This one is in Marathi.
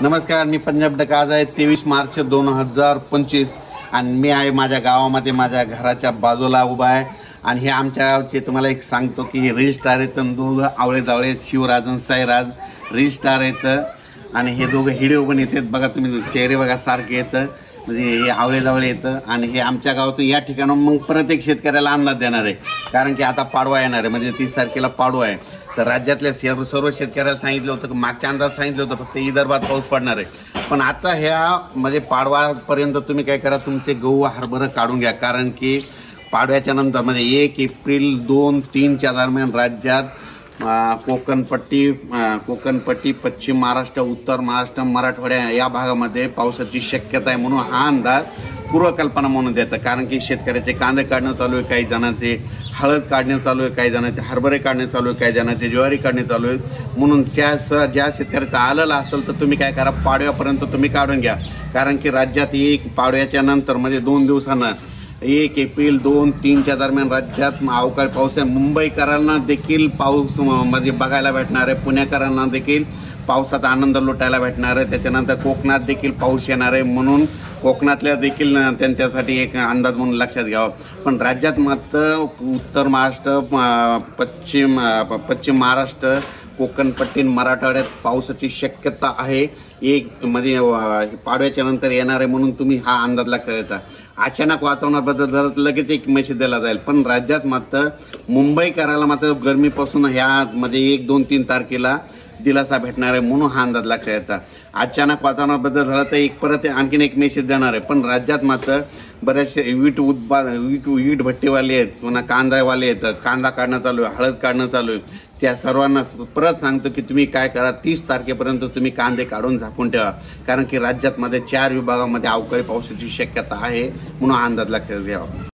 नमस्कार, मी पंजाब डक. आज आहे 23 मार्च 2025 आणि मी आहे माझ्या गावामध्ये माझ्या घराच्या बाजूला उभा आहे. आणि हे आमच्या गावचे तुम्हाला एक सांगतो की रजिस्ट्रार आहेत, दोघं आवळे जावळे आहेत, शिवराज आणि साईराज रजिस्ट्रार आहेत. आणि हे दोघं हिडिओ पण येतात बघा, तुम्ही चेहरे बघा सारखे येतं, म्हणजे हे आवळे जावळे येतं. आणि हे आमच्या गावातून या ठिकाणून मग प्रत्येक शेतकऱ्याला अंदाज देणार आहे, कारण की आता पाडवा येणार आहे, म्हणजे 30 तारखेला पाडवा आहे. तर राज्यातल्या सर्व शेतकऱ्याला सांगितलं होतं की मागच्या अंदाज सांगितलं होतं फक्त विदर्भात पाऊस पडणार आहे. पण आता ह्या म्हणजे पाडवापर्यंत तुम्ही काय करा, तुमचे गहू हरभरा काढून घ्या, कारण की पाडव्याच्या नंतर म्हणजे 1 एप्रिल 2-3च्या दरम्यान राज्यात कोकणपट्टी, पश्चिम महाराष्ट्र, उत्तर महाराष्ट्र, मराठवाड्या या भागामध्ये पावसाची शक्यता आहे. म्हणून हा अंदाज पूर्वकल्पना म्हणून देतं, कारण की शेतकऱ्याचे कांदे काढणं चालू आहे, काही जणांचे हळद काढणे चालू आहे, काही जणांचे हरभरे काढणे चालू आहे, काही जणांचे ज्वारी काढणे चालू आहे. म्हणून ज्या शेतकऱ्याचं आलेलं असेल तर तुम्ही काय करा, पाडव्यापर्यंत तुम्ही काढून घ्या, कारण की राज्यात पाडव्याच्या नंतर म्हणजे 2 दिवसानं 1 एप्रिल 2-3च्या दरम्यान राज्यात अवकाळी पाऊस आहे. मुंबईकरांना देखील पाऊस म्हणजे बघायला भेटणार आहे, पुणेकरांना देखील पावसाचा आनंद लुटायला भेटणार आहे. त्याच्यानंतर कोकणात देखील पाऊस येणार आहे, म्हणून कोकणातल्या देखील त्यांच्यासाठी एक अंदाज म्हणून लक्षात घ्यावा. पण राज्यात मात्र उत्तर महाराष्ट्र, पश्चिम महाराष्ट्र, कोकणपट्टी, मराठवाड्यात पावसाची शक्यता आहे. म्हणजे पाडव्याच्या नंतर येणार आहे, म्हणून तुम्ही हा अंदाज लक्षात घेता. अचानक वातावरणात बदल झाला तर लगेच एक मेसेज दिला जाईल. पण राज्यात मात्र मुंबईकराला मात्र गरमीपासून ह्या म्हणजे 1-2-3 तारखेला दिलासा भेटणार आहे, म्हणून हा अंदाज लक्षात घ्यायचा. अचानक वातावरणात बदल झाला तर परत आणखीन एक मेसेज देणार आहे. पण राज्यात मात्र बरेचसे वीट भट्टीवाले आहेत, पुन्हा कांदावाले आहेत, कांदा काढणं चालू आहे, हळद काढणं चालू आहे. त्या सर्वांना परत सांगतो की तुम्ही काय करा, 30 तारखेपर्यंत तुम्ही कांदे काढून झाकून ठेवा, कारण की राज्यात मध्ये 4 विभागामध्ये अवकाळी पावसाची शक्यता आहे, म्हणून अंदाज लक्षात घ्यावा.